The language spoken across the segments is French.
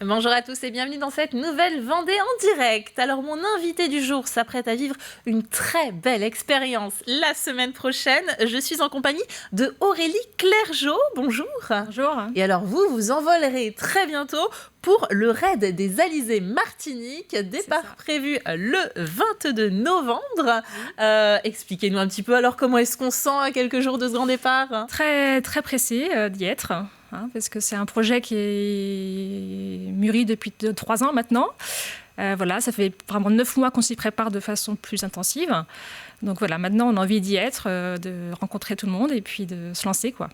Bonjour à tous et bienvenue dans cette nouvelle Vendée en direct. Alors mon invité du jour s'apprête à vivre une très belle expérience. La semaine prochaine, je suis en compagnie de Aurélie Clergeau. Bonjour. Bonjour. Et alors vous vous envolerez très bientôt pour le raid des Alizés Martinique, départ prévu le 22 novembre. Expliquez-nous un petit peu alors comment est-ce qu'on se sent à quelques jours de ce grand départ? Très, très pressée d'y être, parce que c'est un projet qui est mûri depuis 3 ans maintenant. Voilà, ça fait vraiment 9 mois qu'on s'y prépare de façon plus intensive. Donc voilà, maintenant on a envie d'y être, de rencontrer tout le monde et puis de se lancer, quoi.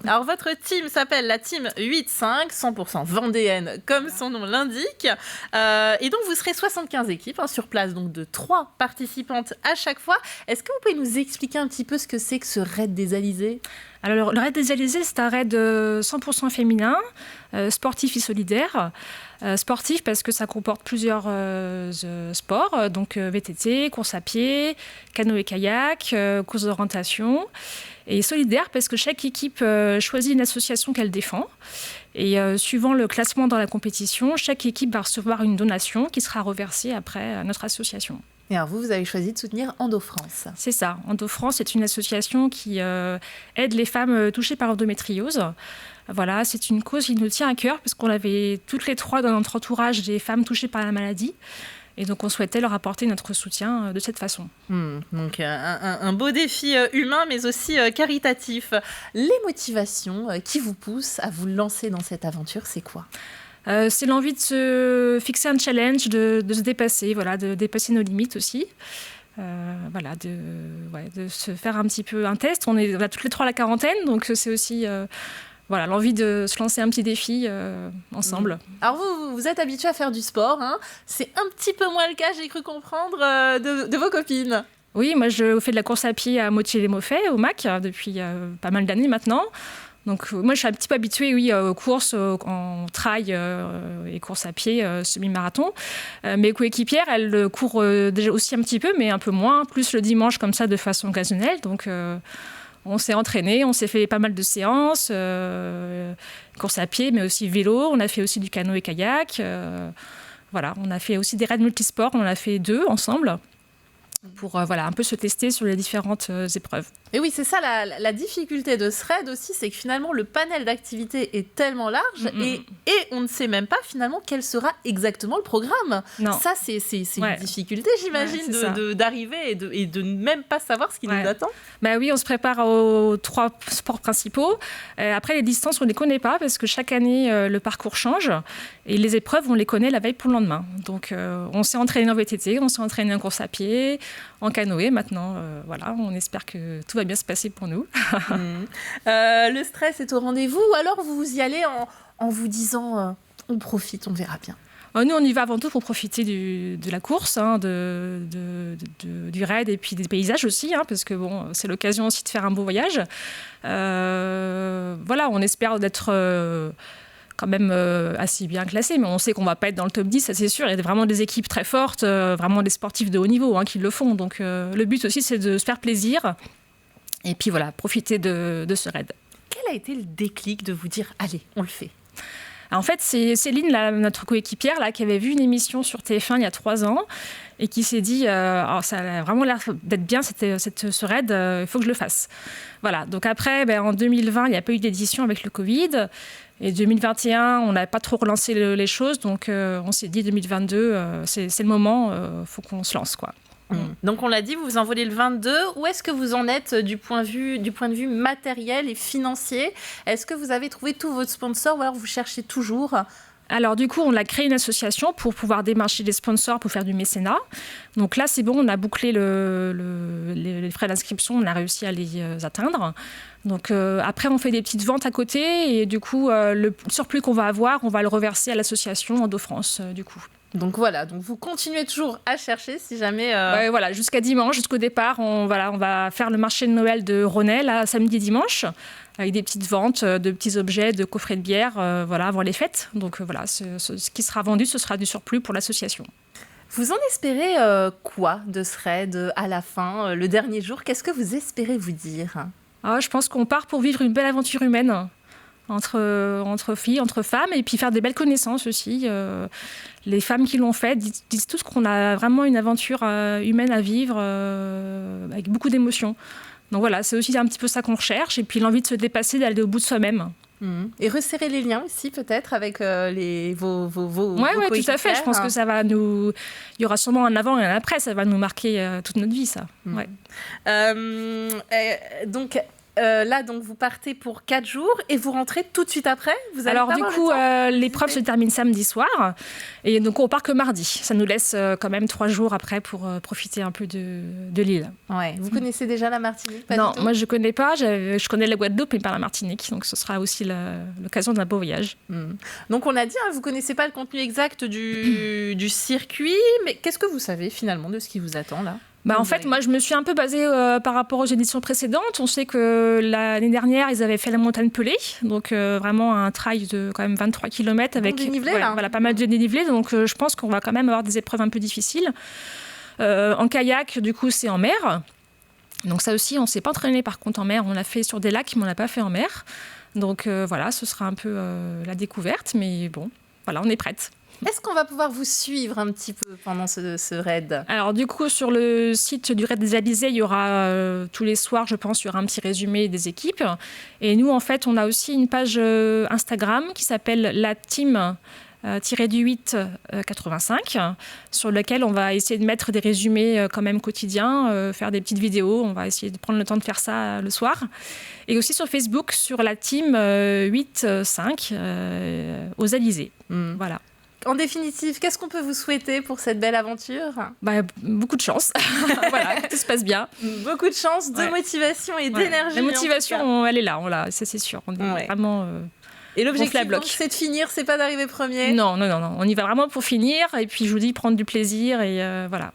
Alors votre team s'appelle la team 8-5, 100% vendéenne comme son nom l'indique. Et donc vous serez 75 équipes sur place, donc de 3 participantes à chaque fois. Est-ce que vous pouvez nous expliquer un petit peu ce que c'est que ce raid des Alizés ? Alors le raid des Alizés, c'est un raid 100% féminin, sportif et solidaire. Sportif parce que ça comporte plusieurs sports, donc VTT, course à pied, canoë-kayak, course d'orientation. Et solidaire parce que chaque équipe choisit une association qu'elle défend. Et suivant le classement dans la compétition, chaque équipe va recevoir une donation qui sera reversée après à notre association. Et alors vous avez choisi de soutenir Endo-France. C'est ça. Endo-France est une association qui aide les femmes touchées par l'endométriose. Voilà, c'est une cause qui nous tient à cœur parce qu'on avait toutes les 3 dans notre entourage des femmes touchées par la maladie. Et donc, on souhaitait leur apporter notre soutien de cette façon. Donc, un beau défi humain, mais aussi caritatif. Les motivations qui vous poussent à vous lancer dans cette aventure, c'est quoi ? C'est l'envie de se fixer un challenge, de se dépasser, voilà, de dépasser nos limites aussi. Voilà, de se faire un petit peu un test. On a toutes les 3 à la quarantaine, donc c'est aussi... Voilà, l'envie de se lancer un petit défi ensemble. Alors vous êtes habitué à faire du sport, c'est un petit peu moins le cas, j'ai cru comprendre, de vos copines. Oui, moi je fais de la course à pied à Motier-les-Maufaits, au MAC, depuis pas mal d'années maintenant. Donc moi je suis un petit peu habituée aux courses en trail et course à pied, semi-marathon. Mes coéquipières, elles courent déjà aussi un petit peu, mais un peu moins, plus le dimanche comme ça de façon occasionnelle. Donc... on s'est entraîné, on s'est fait pas mal de séances, course à pied, mais aussi vélo. On a fait aussi du canoë-kayak. Voilà, on a fait aussi des raids multisports. On en a fait 2 ensemble pour un peu se tester sur les différentes épreuves. Et oui, c'est ça la difficulté de ce raid aussi, c'est que finalement le panel d'activités est tellement large et on ne sait même pas finalement quel sera exactement le programme. Non. Ça, c'est une difficulté, j'imagine, d'arriver et de même pas savoir ce qui nous attend. Bah oui, on se prépare aux 3 sports principaux. Après, les distances, on ne les connaît pas parce que chaque année, le parcours change et les épreuves, on les connaît la veille pour le lendemain. Donc, on s'est entraîné en VTT, on s'est entraîné en course à pied, en canoë. Maintenant, voilà, on espère que tout va bien se passer pour nous. Le stress est au rendez-vous ou alors vous y allez en vous disant on profite, on verra bien? Nous, on y va avant tout pour profiter de la course, du raid et puis des paysages aussi, parce que bon, c'est l'occasion aussi de faire un beau voyage. Voilà, on espère d'être quand même assez bien classés, mais on sait qu'on ne va pas être dans le top 10, ça c'est sûr. Il y a vraiment des équipes très fortes, vraiment des sportifs de haut niveau qui le font. Donc le but aussi, c'est de se faire plaisir et puis voilà, profiter de ce raid. Quel a été le déclic de vous dire « Allez, on le fait » ? En fait, c'est Céline, notre coéquipière, qui avait vu une émission sur TF1 il y a 3 ans et qui s'est dit ça a vraiment l'air d'être bien ce raid, il faut que je le fasse. Voilà. Donc après, en 2020, il n'y a pas eu d'édition avec le Covid. Et 2021, on n'avait pas trop relancé les choses. Donc on s'est dit 2022, c'est le moment, il faut qu'on se lance, quoi. Donc on l'a dit, vous vous envolez le 22. Où est-ce que vous en êtes du point de vue matériel et financier ? Est-ce que vous avez trouvé tous vos sponsors ou alors vous cherchez toujours ? Alors du coup, on a créé une association pour pouvoir démarcher des sponsors pour faire du mécénat. Donc là, c'est bon, on a bouclé les frais d'inscription, on a réussi à les atteindre. Donc après, on fait des petites ventes à côté et du coup, le surplus qu'on va avoir, on va le reverser à l'association Endo-France, du coup. Donc voilà, donc vous continuez toujours à chercher si jamais... Voilà, jusqu'à dimanche, jusqu'au départ, on va faire le marché de Noël de Rhônay, là, samedi et dimanche, avec des petites ventes de petits objets, de coffrets de bière, avant les fêtes. Donc voilà, ce qui sera vendu, ce sera du surplus pour l'association. Vous en espérez quoi de ce raid à la fin, le dernier jour ? Qu'est-ce que vous espérez vous dire ? Je pense qu'on part pour vivre une belle aventure humaine. entre filles, entre femmes, et puis faire des belles connaissances aussi. Les femmes qui l'ont fait disent tous qu'on a vraiment une aventure humaine à vivre avec beaucoup d'émotions. Donc voilà, c'est aussi un petit peu ça qu'on recherche, et puis l'envie de se dépasser, d'aller au bout de soi-même. Et resserrer les liens aussi, peut-être, avec vos tout à fait. Je pense que ça va nous... Il y aura sûrement un avant et un après. Ça va nous marquer toute notre vie, ça. Ouais. Donc... là, donc, vous partez pour 4 jours et vous rentrez tout de suite après. Alors, du coup, l'épreuve se termine samedi soir. Et donc, on part que mardi. Ça nous laisse quand même 3 jours après pour profiter un peu de l'île. Ouais. Vous connaissez déjà la Martinique? Non, moi, je ne connais pas. Je connais la Guadeloupe, mais pas la Martinique. Donc, ce sera aussi l'occasion d'un beau voyage. Donc, on a dit, vous ne connaissez pas le contenu exact du circuit. Mais qu'est-ce que vous savez finalement de ce qui vous attend là? En fait, moi, je me suis un peu basée par rapport aux éditions précédentes. On sait que l'année dernière, ils avaient fait la montagne Pelée, donc vraiment un trail de quand même 23 km avec pas mal de dénivelé. Donc, je pense qu'on va quand même avoir des épreuves un peu difficiles. En kayak, du coup, c'est en mer. Donc ça aussi, on ne s'est pas entraîné par contre en mer. On l'a fait sur des lacs, mais on ne l'a pas fait en mer. Donc voilà, ce sera un peu la découverte. Mais bon, voilà, on est prête. Est-ce qu'on va pouvoir vous suivre un petit peu pendant ce raid? Alors du coup, sur le site du Raid des Alizés, il y aura tous les soirs, je pense, il y aura un petit résumé des équipes. Et nous, en fait, on a aussi une page Instagram qui s'appelle la team -8 85, sur laquelle on va essayer de mettre des résumés quand même quotidiens, faire des petites vidéos. On va essayer de prendre le temps de faire ça le soir. Et aussi sur Facebook, sur la team 8-5 aux Alizés. Voilà. En définitive, qu'est-ce qu'on peut vous souhaiter pour cette belle aventure? Beaucoup de chance. Voilà, que tout se passe bien. Beaucoup de chance, de motivation et d'énergie. La motivation, elle est là, ça c'est sûr. On est vraiment... Et l'objectif, donc, c'est de finir, c'est pas d'arriver premier? Non. On y va vraiment pour finir. Et puis, je vous dis, prendre du plaisir et voilà.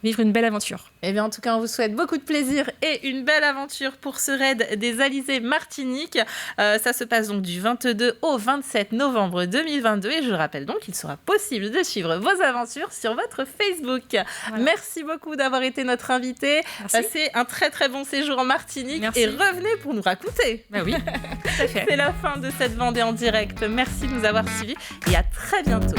Vivre une belle aventure. Eh bien, en tout cas, on vous souhaite beaucoup de plaisir et une belle aventure pour ce raid des Alizés Martinique. Ça se passe donc du 22 au 27 novembre 2022. Et je rappelle donc qu'il sera possible de suivre vos aventures sur votre Facebook. Voilà. Merci beaucoup d'avoir été notre invité. Passez un très très bon séjour en Martinique. Merci. Et revenez pour nous raconter. Oui, tout à fait. C'est la fin de cette Vendée en direct. Merci de nous avoir suivis et à très bientôt.